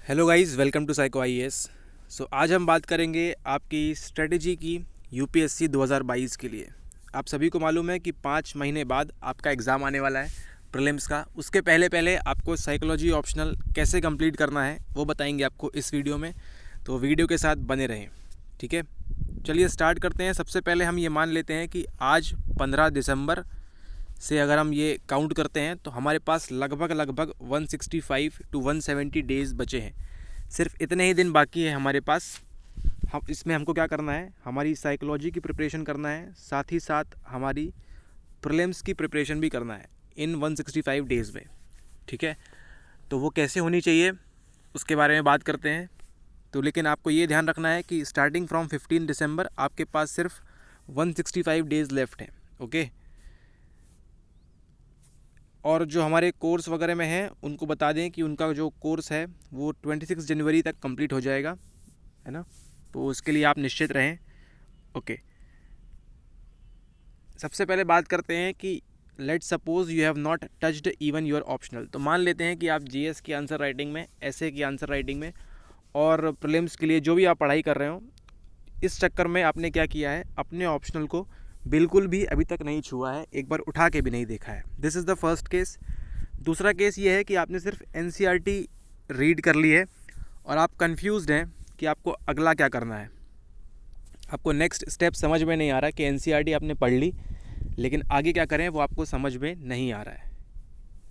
Hello guys, welcome to psycho IAS. आज हम बात करेंगे आपकी स्ट्रेटजी की यूपीएससी 2022 के लिए। आप सभी को मालूम है कि 5 महीने बाद आपका एग्ज़ाम आने वाला है प्रीलिम्स का। उसके पहले पहले आपको साइकोलॉजी ऑप्शनल कैसे कंप्लीट करना है वो बताएंगे आपको इस वीडियो में, तो वीडियो के साथ बने रहें। ठीक है, चलिए स्टार्ट करते हैं। सबसे पहले हम ये मान लेते हैं कि आज 15 दिसंबर से अगर हम ये काउंट करते हैं तो हमारे पास लगभग 165 टू 170 डेज़ बचे हैं। सिर्फ इतने ही दिन बाकी है हमारे पास। हम इसमें हमको क्या करना है, हमारी साइकोलॉजी की प्रिपरेशन करना है, साथ ही साथ हमारी प्रीलिम्स की प्रिपरेशन भी करना है इन 165 डेज़ में। ठीक है, तो वो कैसे होनी चाहिए उसके बारे में बात करते हैं। तो लेकिन आपको ये ध्यान रखना है कि स्टार्टिंग फ्रॉम 15 दिसंबर आपके पास सिर्फ 165 डेज़ लेफ्ट हैं। ओके, और जो हमारे कोर्स वगैरह में हैं उनको बता दें कि उनका जो कोर्स है वो 26 जनवरी तक कंप्लीट हो जाएगा, है ना। तो उसके लिए आप निश्चित रहें। ओके, सबसे पहले बात करते हैं कि let suppose you have not touched even your optional. तो मान लेते हैं कि आप जीएस की आंसर राइटिंग में, एसए की आंसर राइटिंग में और प्रीलिम्स के लिए जो भी आप पढ़ाई कर रहे हो, इस चक्कर में आपने क्या किया है, अपने ऑप्शनल को बिल्कुल भी अभी तक नहीं छुआ है, एक बार उठा के भी नहीं देखा है। This is the first case. दूसरा केस ये है कि आपने सिर्फ एनसीईआरटी रीड कर ली है और आप कंफ्यूज्ड हैं कि आपको अगला क्या करना है। आपको नेक्स्ट स्टेप समझ में नहीं आ रहा कि एनसीईआरटी आपने पढ़ ली, लेकिन आगे क्या करें वो आपको समझ में नहीं आ रहा है।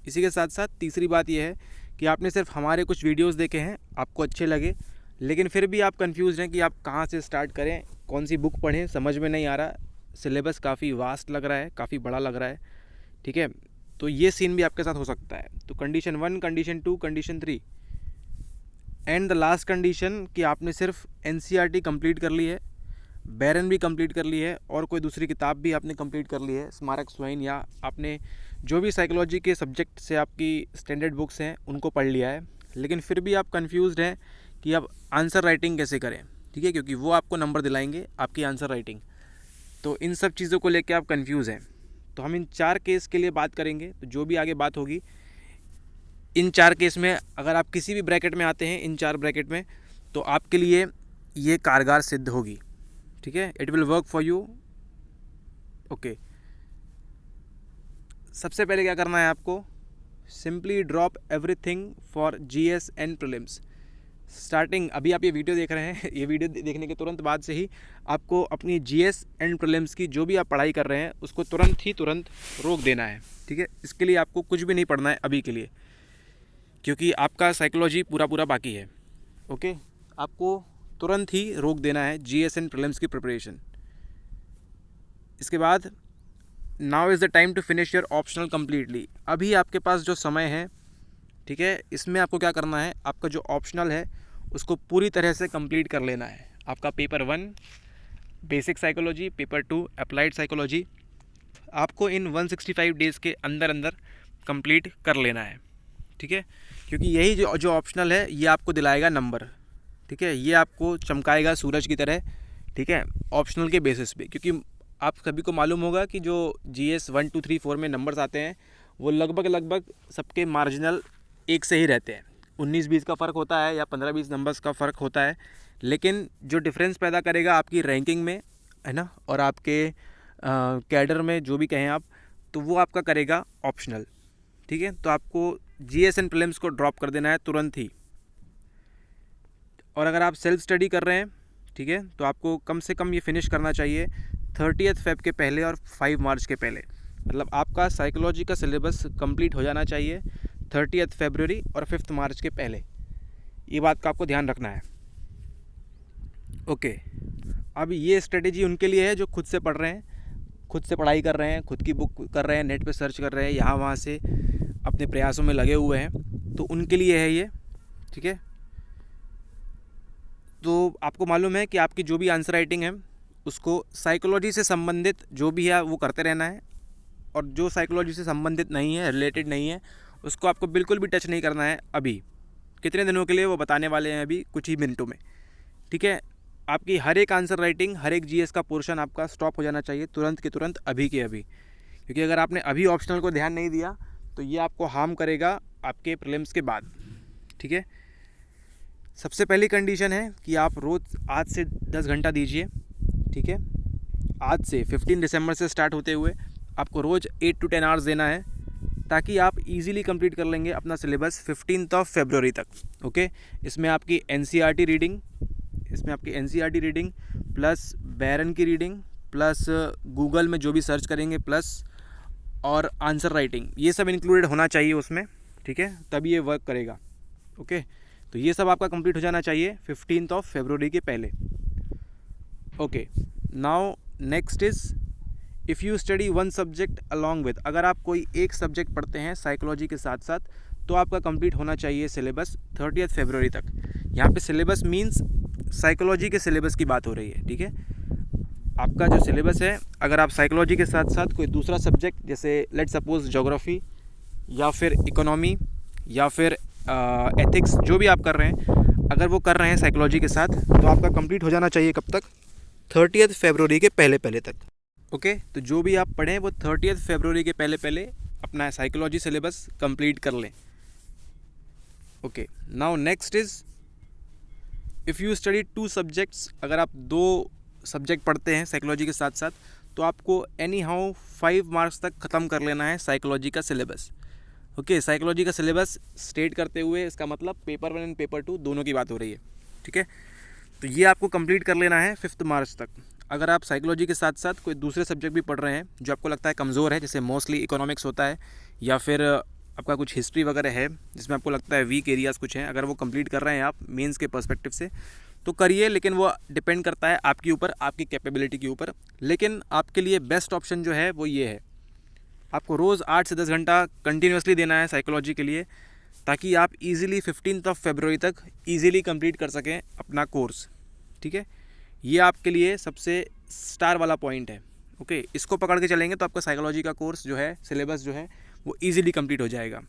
इसी के साथ साथ तीसरी बात यह है कि आपने सिर्फ हमारे कुछ वीडियोस देखे हैं, आपको अच्छे लगे, लेकिन फिर भी आप कंफ्यूज हैं कि आप कहाँ से स्टार्ट करें, कौन सी बुक पढ़ें, समझ में नहीं आ रहा। सिलेबस काफ़ी वास्ट लग रहा है, काफ़ी बड़ा लग रहा है। ठीक है, तो ये सीन भी आपके साथ हो सकता है। तो condition 1, condition 2, condition 3 and the last condition कि आपने सिर्फ एनसीईआरटी कंप्लीट कर ली है, बैरन भी कंप्लीट कर ली है और कोई दूसरी किताब भी आपने कंप्लीट कर ली है, स्मारक स्वयं, या आपने जो भी साइकोलॉजी के सब्जेक्ट से आपकी स्टैंडर्ड बुक्स हैं उनको पढ़ लिया है, लेकिन फिर भी आप कंफ्यूज्ड हैं कि अब आंसर राइटिंग कैसे करें। ठीक है, क्योंकि वो आपको नंबर दिलाएंगे आपकी आंसर राइटिंग। तो इन सब चीज़ों को लेकर आप कंफ्यूज हैं। तो हम इन 4 केस के लिए बात करेंगे। तो जो भी आगे बात होगी इन 4 केस में, अगर आप किसी भी ब्रैकेट में आते हैं, इन 4 ब्रैकेट में, तो आपके लिए ये कारगर सिद्ध होगी। ठीक है, it will work for you. Okay, सबसे पहले क्या करना है आपको, simply drop everything for GS and prelims. Starting अभी आप ये वीडियो देख रहे हैं, ये वीडियो देखने के तुरंत बाद से ही आपको अपनी जीएस एंड प्रीलिम्स की जो भी आप पढ़ाई कर रहे हैं उसको तुरंत रोक देना है। ठीक है, इसके लिए आपको कुछ भी नहीं पढ़ना है अभी के लिए, क्योंकि आपका साइकोलॉजी पूरा बाकी है। ओके, आपको तुरंत ही रोक देना है जीएस एंड प्रीलिम्स की प्रिपरेशन। इसके बाद now is the time to finish your optional completely. अभी आपके पास जो समय है, ठीक है, इसमें आपको क्या करना है, आपका जो ऑप्शनल है उसको पूरी तरह से कंप्लीट कर लेना है। आपका paper 1 basic psychology, paper 2 applied psychology, आपको इन 165 डेज़ के अंदर अंदर कंप्लीट कर लेना है। ठीक है, क्योंकि यही जो ऑप्शनल है ये आपको दिलाएगा नंबर। ठीक है, ये आपको चमकाएगा सूरज की तरह। ठीक है, ऑप्शनल के बेसिस पे, क्योंकि आप सभी को मालूम होगा कि जो जीएस 1, 2, 3, 4 में नंबर्स आते हैं वो लगभग सबके मार्जिनल एक से ही रहते हैं। 19-20 का फ़र्क होता है या 15-20 नंबर्स का फ़र्क होता है, लेकिन जो डिफरेंस पैदा करेगा आपकी रैंकिंग में, है ना, और आपके कैडर में, जो भी कहें आप, तो वो आपका करेगा ऑप्शनल। ठीक है, तो आपको जीएस एंड प्रीलिम्स को ड्रॉप कर देना है तुरंत ही। और अगर आप सेल्फ स्टडी कर रहे हैं, ठीक है, तो आपको कम से कम ये फिनिश करना चाहिए 30 फेब के पहले और 5 मार्च के पहले। मतलब आपका साइकोलॉजी का सिलेबस कंप्लीट हो जाना चाहिए 30 फरवरी और 5 मार्च के पहले। ये बात का आपको ध्यान रखना है। ओके, अब ये स्ट्रेटेजी उनके लिए है जो खुद से पढ़ रहे हैं, खुद से पढ़ाई कर रहे हैं, खुद की बुक कर रहे हैं, नेट पे सर्च कर रहे हैं, यहाँ वहाँ से अपने प्रयासों में लगे हुए हैं, तो उनके लिए है ये। ठीक है, तो आपको मालूम है कि आपकी जो भी आंसर राइटिंग है उसको साइकोलॉजी से संबंधित जो भी है वो करते रहना है, और जो साइकोलॉजी से संबंधित नहीं है, रिलेटेड नहीं है, उसको आपको बिल्कुल भी टच नहीं करना है। अभी कितने दिनों के लिए वो बताने वाले हैं, अभी कुछ ही मिनटों में। ठीक है, आपकी हर एक आंसर राइटिंग, हर एक जीएस का पोर्शन आपका स्टॉप हो जाना चाहिए तुरंत के तुरंत, अभी के अभी। क्योंकि अगर आपने अभी ऑप्शनल को ध्यान नहीं दिया तो ये आपको हार्म करेगा आपके प्रीलिम्स के बाद। ठीक है, सबसे पहली कंडीशन है कि आप रोज़ 8 से 10 घंटा दीजिए, ठीक है। आज से 15 दिसंबर से स्टार्ट होते हुए आपको रोज़ 8 to 10 आवर्स देना है, ताकि आप इजीली कंप्लीट कर लेंगे अपना सिलेबस 15 फरवरी तक। ओके, इसमें आपकी एनसीईआरटी रीडिंग प्लस बैरन की रीडिंग प्लस गूगल में जो भी सर्च करेंगे प्लस और आंसर राइटिंग, ये सब इंक्लूडेड होना चाहिए उसमें, ठीक है, तभी ये वर्क करेगा। ओके, तो ये सब आपका कंप्लीट हो जाना चाहिए 15 फरवरी के पहले। Okay, now next is if you study one subject along with, अगर आप कोई एक सब्जेक्ट पढ़ते हैं साइकोलॉजी के साथ साथ, तो आपका कंप्लीट होना चाहिए सिलेबस 30 फरवरी तक। यहाँ पे सिलेबस मींस साइकोलॉजी के सिलेबस की बात हो रही है, ठीक है। आपका जो सिलेबस है, अगर आप साइकोलॉजी के साथ साथ कोई दूसरा सब्जेक्ट जैसे लेट्स सपोज ज्योग्राफी या फिर इकोनॉमी या फिर एथिक्स, जो भी आप कर रहे हैं, अगर वो कर रहे हैं साइकोलॉजी के साथ, तो आपका कंप्लीट हो जाना चाहिए कब तक? 30 फरवरी के पहले तक। ओके, तो जो भी आप पढ़ें वो 30 फरवरी के पहले अपना साइकोलॉजी सिलेबस कंप्लीट कर लें। Okay, now next is if you study 2 subjects, अगर आप 2 सब्जेक्ट पढ़ते हैं साइकोलॉजी के साथ साथ, तो आपको एनी हाउ 5 मार्क्स तक ख़त्म कर लेना है साइकोलॉजी का सिलेबस। ओके, साइकोलॉजी का सिलेबस स्टेट करते हुए इसका मतलब पेपर 1 एंड पेपर 2 दोनों की बात हो रही है, ठीक है। तो ये आपको कंप्लीट कर लेना है 5 मार्च तक। अगर आप साइकोलॉजी के साथ साथ कोई दूसरे सब्जेक्ट भी पढ़ रहे हैं जो आपको लगता है कमज़ोर है, जैसे मोस्टली इकोनॉमिक्स होता है या फिर आपका कुछ हिस्ट्री वगैरह है जिसमें आपको लगता है वीक एरियाज़ कुछ हैं, अगर वो कंप्लीट कर रहे हैं आप मेंस के पर्सपेक्टिव से, तो करिए, लेकिन वो डिपेंड करता है आपके ऊपर, आपकी कैपेबिलिटी के ऊपर। लेकिन आपके लिए बेस्ट ऑप्शन जो है वो ये है, आपको रोज़ 8 से 10 घंटा कंटिन्यूसली देना है साइकोलॉजी के लिए, ताकि आप इजीली 15 फरवरी तक इजीली कंप्लीट कर सकें अपना कोर्स, ठीक है। ये आपके लिए सबसे स्टार वाला पॉइंट है। ओके, इसको पकड़ के चलेंगे तो आपका साइकोलॉजी का कोर्स जो है, सिलेबस जो है, वो इजीली कंप्लीट हो जाएगा।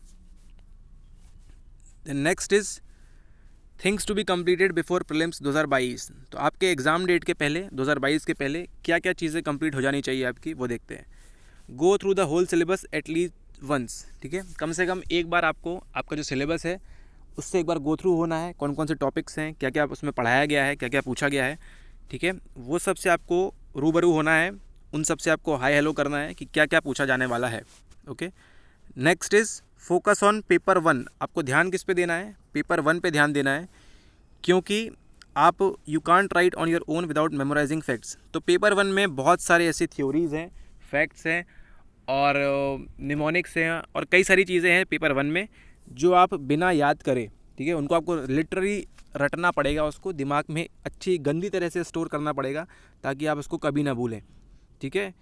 The next is things to be completed before prelims 2022। तो आपके एग्ज़ाम डेट के पहले 2022 के पहले क्या क्या चीज़ें कंप्लीट हो जानी चाहिए आपकी, वो देखते हैं। Go through the whole syllabus at least once, ठीक है, कम से कम एक बार आपको आपका जो सिलेबस है उससे एक बार गो थ्रू होना है, कौन कौन से टॉपिक्स हैं, क्या क्या उसमें पढ़ाया गया है, क्या क्या पूछा गया है, ठीक है, वो सब से आपको रूबरू होना है, उन सब से आपको हाई हेलो करना है कि क्या क्या पूछा जाने वाला है। Okay, next is focus on paper 1। आपको ध्यान किस पे देना है? पेपर 1 पे ध्यान देना है, क्योंकि आप you can't write on your own without memorising facts. तो पेपर 1 में बहुत सारे ऐसी थ्योरीज़ हैं, फैक्ट्स हैं और निमोनिक्स हैं और कई सारी चीज़ें हैं पेपर 1 में जो आप बिना याद करे, ठीक है, उनको आपको लिटरली रटना पड़ेगा, उसको दिमाग में अच्छी गंदी तरह से स्टोर करना पड़ेगा ताकि आप उसको कभी ना भूलें, ठीक है।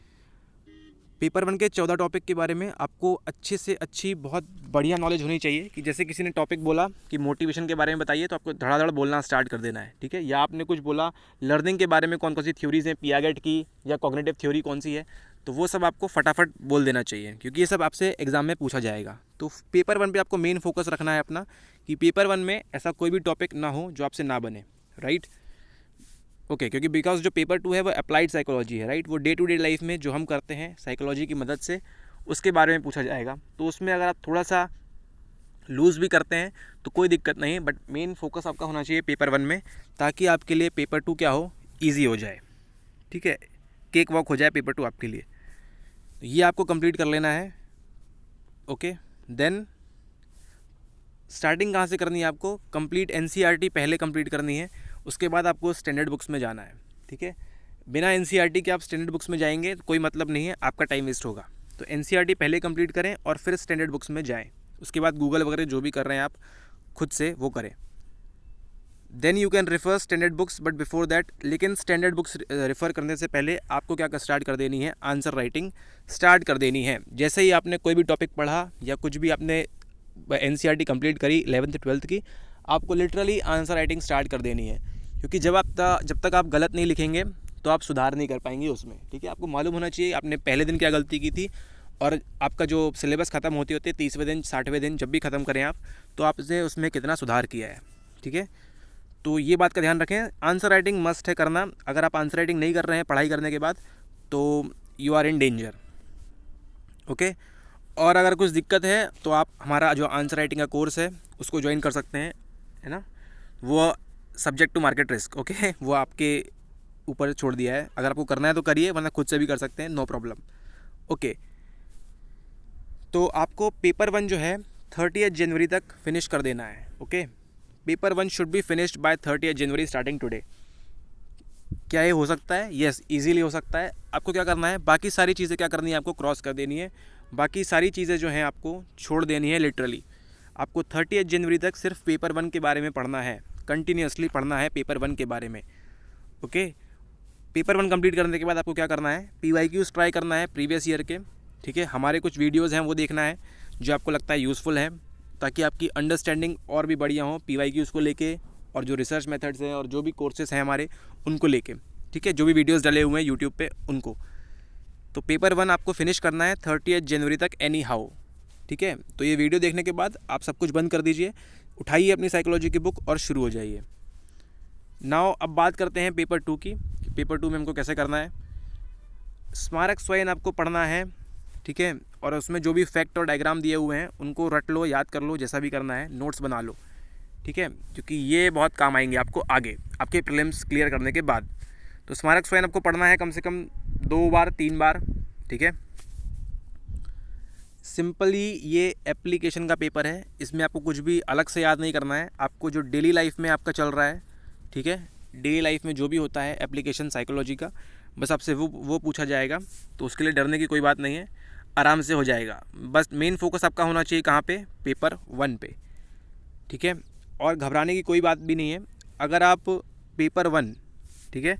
पेपर 1 के 14 टॉपिक के बारे में आपको अच्छे से अच्छी बहुत बढ़िया नॉलेज होनी चाहिए, कि जैसे किसी ने टॉपिक बोला कि मोटिवेशन के बारे में बताइए, तो आपको धड़ाधड़ बोलना स्टार्ट कर देना है, ठीक है। या आपने कुछ बोला लर्निंग के बारे में, कौन कौन सी थ्योरीज़ हैं, पियागेट की या कॉग्निटिव थ्योरी कौन सी है, तो वो सब आपको फटाफट बोल देना चाहिए, क्योंकि ये सब आपसे एग्जाम में पूछा जाएगा। तो पेपर 1 पे आपको मेन फोकस रखना है अपना, कि पेपर 1 में ऐसा कोई भी टॉपिक ना हो जो आपसे ना बने, राइट। ओके, क्योंकि बिकॉज जो पेपर 2 है वो अप्लाइड साइकोलॉजी है, राइट, वो डे टू डे लाइफ में जो हम करते हैं साइकोलॉजी की मदद से, उसके बारे में पूछा जाएगा। तो उसमें अगर आप थोड़ा सा लूज़ भी करते हैं तो कोई दिक्कत नहीं, बट मेन फोकस आपका होना चाहिए पेपर 1 में, ताकि आपके लिए पेपर 2 क्या हो, ईजी हो जाए, ठीक है, केक वॉक हो जाए पेपर 2 आपके लिए। ये आपको कंप्लीट कर लेना है। ओके, देन स्टार्टिंग कहाँ से करनी है आपको? कंप्लीट एनसीईआरटी पहले कंप्लीट करनी है, उसके बाद आपको स्टैंडर्ड बुक्स में जाना है, ठीक है। बिना एनसीईआरटी के आप स्टैंडर्ड बुक्स में जाएंगे तो कोई मतलब नहीं है, आपका टाइम वेस्ट होगा। तो एनसीईआरटी पहले कंप्लीट करें और फिर स्टैंडर्ड बुक्स में जाएं। उसके बाद गूगल वगैरह जो भी कर रहे हैं आप खुद से वो करें। Then you can refer standard books, but before that, लेकिन स्टैंडर्ड बुक्स रेफ़र करने से पहले आपको क्या स्टार्ट कर देनी है? आंसर राइटिंग स्टार्ट कर देनी है। जैसे ही आपने कोई भी टॉपिक पढ़ा या कुछ भी आपने एनसीईआरटी कंप्लीट करी 11th 12th की, आपको लिटरली आंसर राइटिंग स्टार्ट कर देनी है, क्योंकि जब तक आप गलत नहीं लिखेंगे तो आप सुधार नहीं कर पाएंगे उसमें, ठीक है। आपको मालूम होना चाहिए आपने पहले दिन क्या गलती की थी, और आपका जो सिलेबस ख़त्म होते होते 30वें दिन 60वें दिन जब भी ख़त्म करें आप, तो आपने उसमें कितना सुधार किया है, ठीक है। तो ये बात का ध्यान रखें, आंसर राइटिंग मस्ट है करना। अगर आप आंसर राइटिंग नहीं कर रहे हैं पढ़ाई करने के बाद, तो you are in danger. Okay, और अगर कुछ दिक्कत है तो आप हमारा जो आंसर राइटिंग का कोर्स है उसको ज्वाइन कर सकते हैं, है ना। वो subject to market risk, okay, वो आपके ऊपर छोड़ दिया है। अगर आपको करना है तो करिए, वरना खुद से भी कर सकते हैं, नो प्रॉब्लम। ओके, तो आपको पेपर 1 जो है 30 जनवरी तक फिनिश कर देना है। Okay, paper 1 should be finished by 30 January starting today. क्या ये हो सकता है? यस, इजीली हो सकता है। आपको क्या करना है, बाकी सारी चीज़ें क्या करनी है, आपको क्रॉस कर देनी है। बाकी सारी चीज़ें जो हैं आपको छोड़ देनी है लिटरली। आपको 30 जनवरी तक सिर्फ पेपर 1 के बारे में पढ़ना है, कंटिन्यूसली पढ़ना है पेपर 1 के बारे में। ओके, पेपर 1 कंप्लीट करने के बाद आपको क्या करना है, PYQs ट्राई करना है प्रीवियस ईयर के। ठीक है, हमारे कुछ वीडियोज़ हैं वो देखना है जो आपको लगता है यूज़फुल है, ताकि आपकी अंडरस्टैंडिंग और भी बढ़िया हो PYQs को लेके, और जो रिसर्च मेथड्स हैं और जो भी कोर्सेज हैं हमारे उनको लेके। ठीक है, जो भी वीडियोस डले हुए हैं यूट्यूब पे उनको। तो पेपर 1 आपको फिनिश करना है 30 जनवरी तक एनी हाउ। ठीक है, तो ये वीडियो देखने के बाद आप सब कुछ बंद कर दीजिए, उठाइए अपनी साइकोलॉजी की बुक और शुरू हो जाइए। नाउ अब बात करते हैं पेपर 2 की, कि पेपर 2 में हमको कैसे करना है। स्मारक स्वयं आपको पढ़ना है। ठीक है, और उसमें जो भी फैक्ट और डायग्राम दिए हुए हैं उनको रट लो, याद कर लो, जैसा भी करना है, नोट्स बना लो। ठीक है, क्योंकि ये बहुत काम आएंगे आपको आगे आपके प्रीलिम्स क्लियर करने के बाद। तो स्मारक स्वयं आपको पढ़ना है कम से कम 2 बार 3 बार। ठीक है, सिंपली ये एप्लीकेशन का पेपर है, इसमें आपको कुछ भी अलग से याद नहीं करना है। आपको जो डेली लाइफ में आपका चल रहा है, ठीक है, डेली लाइफ में जो भी होता है एप्लीकेशन साइकोलॉजी का, बस आपसे वो पूछा जाएगा। तो उसके लिए डरने की कोई बात नहीं है, आराम से हो जाएगा। बस मेन फोकस आपका होना चाहिए कहाँ पे, पेपर 1 पे। ठीक है, और घबराने की कोई बात भी नहीं है। अगर आप पेपर 1, ठीक है,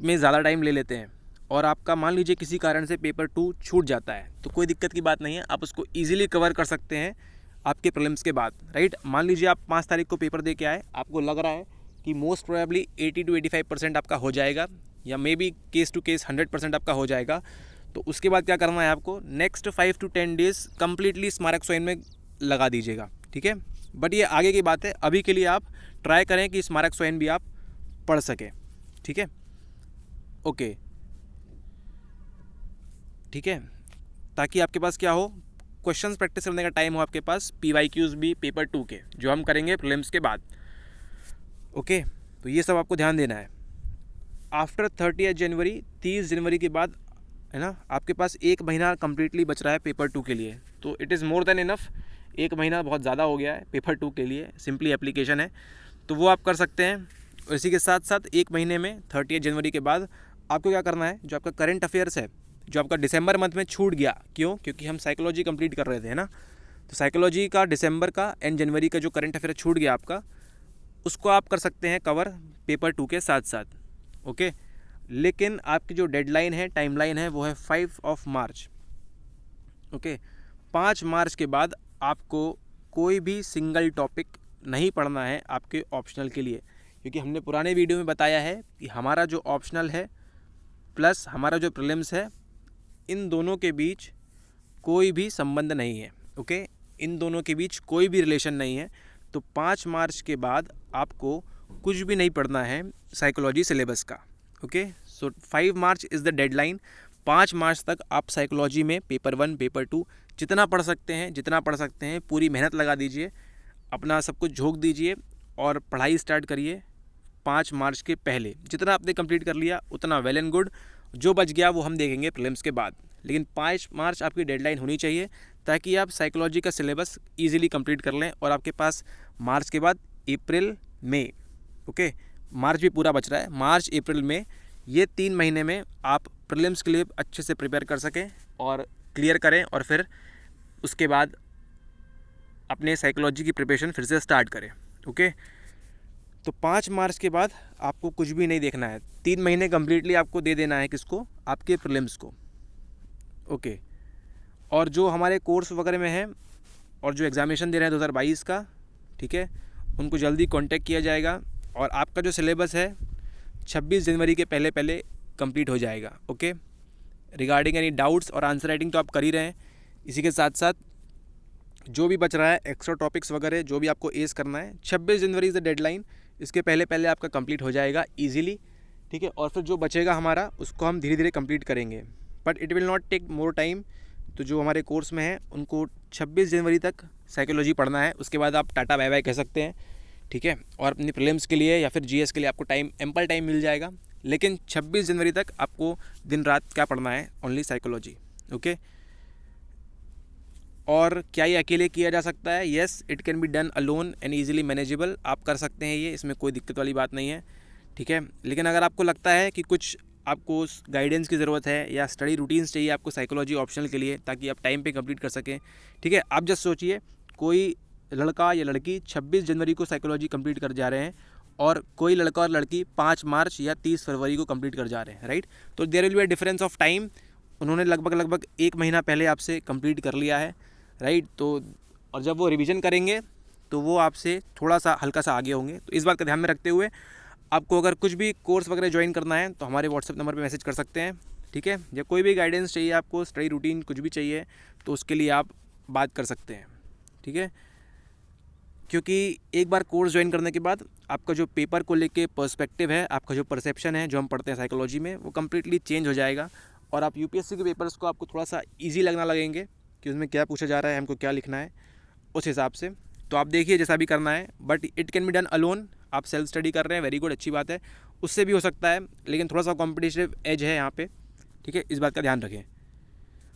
में ज़्यादा टाइम ले लेते हैं और आपका मान लीजिए किसी कारण से पेपर 2 छूट जाता है, तो कोई दिक्कत की बात नहीं है, आप उसको ईजिली कवर कर सकते हैं आपके प्रीलिम्स के बाद। राइट, मान लीजिए आप 5 तारीख को पेपर दे के आए, आपको लग रहा है कि मोस्ट प्रोबेबली 80 to 85% आपका हो जाएगा, या maybe case to case 100% आपका हो जाएगा। तो उसके बाद क्या करना है आपको, नेक्स्ट 5 to 10 डेज़ कम्प्लीटली स्मारक स्वयं में लगा दीजिएगा। ठीक है, बट ये आगे की बात है, अभी के लिए आप ट्राई करें कि स्मारक स्वयं भी आप पढ़ सकें। ठीक है, ओके, ठीक है, ताकि आपके पास क्या हो, क्वेश्चंस प्रैक्टिस करने का टाइम हो आपके पास, PYQs भी पेपर 2 के जो हम करेंगे प्रीलिम्स के बाद। ओके, तो ये सब आपको ध्यान देना है। आफ्टर 30 जनवरी, 30 जनवरी के बाद, है ना, आपके पास 1 महीना कम्प्लीटली बच रहा है पेपर 2 के लिए। तो it is more than enough, 1 महीना बहुत ज़्यादा हो गया है पेपर 2 के लिए, सिंपली एप्लीकेशन है, तो वो आप कर सकते हैं। और इसी के साथ साथ 1 महीने में 30 जनवरी के बाद आपको क्या करना है, जो आपका करंट अफेयर्स है, जो आपका दिसंबर मंथ में छूट गया, क्यों, क्योंकि हम साइकोलॉजी कंप्लीट कर रहे थे, है ना, तो साइकोलॉजी का दिसंबर का एंड जनवरी का जो करंट अफेयर छूट गया आपका, उसको आप कर सकते हैं कवर पेपर 2 के साथ साथ। ओके, लेकिन आपकी जो डेडलाइन है, टाइमलाइन है, वो है 5 मार्च। ओके, 5 मार्च के बाद आपको कोई भी सिंगल टॉपिक नहीं पढ़ना है आपके ऑप्शनल के लिए, क्योंकि हमने पुराने वीडियो में बताया है कि हमारा जो ऑप्शनल है प्लस हमारा जो प्रीलिम्स है, इन दोनों के बीच कोई भी संबंध नहीं है। ओके, इन दोनों के बीच कोई भी रिलेशन नहीं है। तो 5 मार्च के बाद आपको कुछ भी नहीं पढ़ना है साइकोलॉजी सिलेबस का। Okay, so 5 March is the deadline. 5 मार्च तक आप साइकोलॉजी में पेपर 1 पेपर 2 जितना पढ़ सकते हैं पूरी मेहनत लगा दीजिए, अपना सब कुछ झोंक दीजिए और पढ़ाई स्टार्ट करिए। 5 मार्च के पहले जितना आपने कंप्लीट कर लिया उतना वेल एंड गुड, जो बच गया वो हम देखेंगे प्रीलिम्स के बाद। लेकिन 5 मार्च आपकी डेडलाइन होनी चाहिए, ताकि आप साइकोलॉजी का सिलेबस ईजिली कंप्लीट कर लें और आपके पास मार्च के बाद अप्रैल मई, ओके, मार्च भी पूरा बच रहा है, मार्च अप्रैल मई, ये 3 महीने में आप प्रीलिम्स के लिए अच्छे से प्रिपेयर कर सकें और क्लियर करें, और फिर उसके बाद अपने साइकोलॉजी की प्रिपरेशन फिर से स्टार्ट करें। ओके, तो 5 मार्च के बाद आपको कुछ भी नहीं देखना है, 3 महीने कम्प्लीटली आपको दे देना है किसको, आपके प्रीलिम्स को। ओके, और जो हमारे कोर्स वगैरह में हैं और जो एग्ज़ामिनेशन दे रहे हैं 2022 का, ठीक है, उनको जल्दी कांटेक्ट किया जाएगा, और आपका जो सिलेबस है 26 जनवरी के पहले पहले कंप्लीट हो जाएगा। ओके, रिगार्डिंग एनी डाउट्स और आंसर राइटिंग तो आप कर ही रहे हैं, इसी के साथ साथ जो भी बच रहा है एक्स्ट्रा टॉपिक्स वगैरह जो भी आपको एज करना है, 26 जनवरी इज़ द डेडलाइन, इसके पहले पहले आपका कंप्लीट हो जाएगा ईजिली। ठीक है, और फिर जो बचेगा हमारा उसको हम धीरे धीरे कंप्लीट करेंगे, but it will not take more time. तो जो हमारे कोर्स में है उनको 26 जनवरी तक साइकोलॉजी पढ़ना है, उसके बाद आप टाटा बाय बाय कह सकते हैं, ठीक है। और अपनी प्रीलिम्स के लिए या फिर जीएस के लिए आपको एम्पल टाइम मिल जाएगा। लेकिन 26 जनवरी तक आपको दिन रात क्या पढ़ना है, ओनली साइकोलॉजी। ओके। और क्या ये अकेले किया जा सकता है? Yes, it can be done alone and easily manageable. आप कर सकते हैं ये, इसमें कोई दिक्कत वाली बात नहीं है, ठीक है। लेकिन अगर आपको लगता है कि कुछ आपको गाइडेंस की ज़रूरत है या स्टडी रूटीन्स चाहिए आपको साइकोलॉजी ऑप्शनल के लिए, ताकि आप टाइम पे कंप्लीट कर सकें, ठीक है। आप जस्ट सोचिए, कोई लड़का या लड़की 26 जनवरी को साइकोलॉजी कंप्लीट कर जा रहे हैं और कोई लड़का और लड़की 5 मार्च या 30 फरवरी को कंप्लीट कर जा रहे हैं, राइट। तो there will be a difference of time. उन्होंने लगभग 1 महीना पहले आपसे कंप्लीट कर लिया है, राइट। तो और जब वो रिवीजन करेंगे तो वो आपसे थोड़ा सा हल्का सा आगे होंगे। तो इस बात का ध्यान में रखते हुए आपको अगर कुछ भी कोर्स वगैरह ज्वाइन करना है तो हमारे व्हाट्सएप नंबर पे मैसेज कर सकते हैं, ठीक है। या कोई भी गाइडेंस चाहिए आपको, स्टडी रूटीन कुछ भी चाहिए, तो उसके लिए आप बात कर सकते हैं, ठीक है। क्योंकि एक बार कोर्स ज्वाइन करने के बाद आपका जो पेपर को लेके पर्सपेक्टिव है, आपका जो परसेप्शन है, जो हम पढ़ते हैं साइकोलॉजी में, वो कम्प्लीटली चेंज हो जाएगा। और आप यूपीएससी के पेपर्स को आपको थोड़ा सा ईजी लगना लगेंगे कि उसमें क्या पूछा जा रहा है, हमको क्या लिखना है, उस हिसाब से। तो आप देखिए जैसा भी करना है, but it can be done alone. आप सेल्फ स्टडी कर रहे हैं, वेरी गुड, अच्छी बात है। उससे भी हो सकता है, लेकिन थोड़ा सा कॉम्पिटिटिव एज है यहाँ पे, ठीक है। इस बात का ध्यान रखें।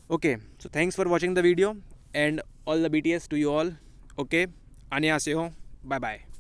Okay, so thanks for watching the video and all the BTS to you all. Okay, 안녕하세요, bye bye.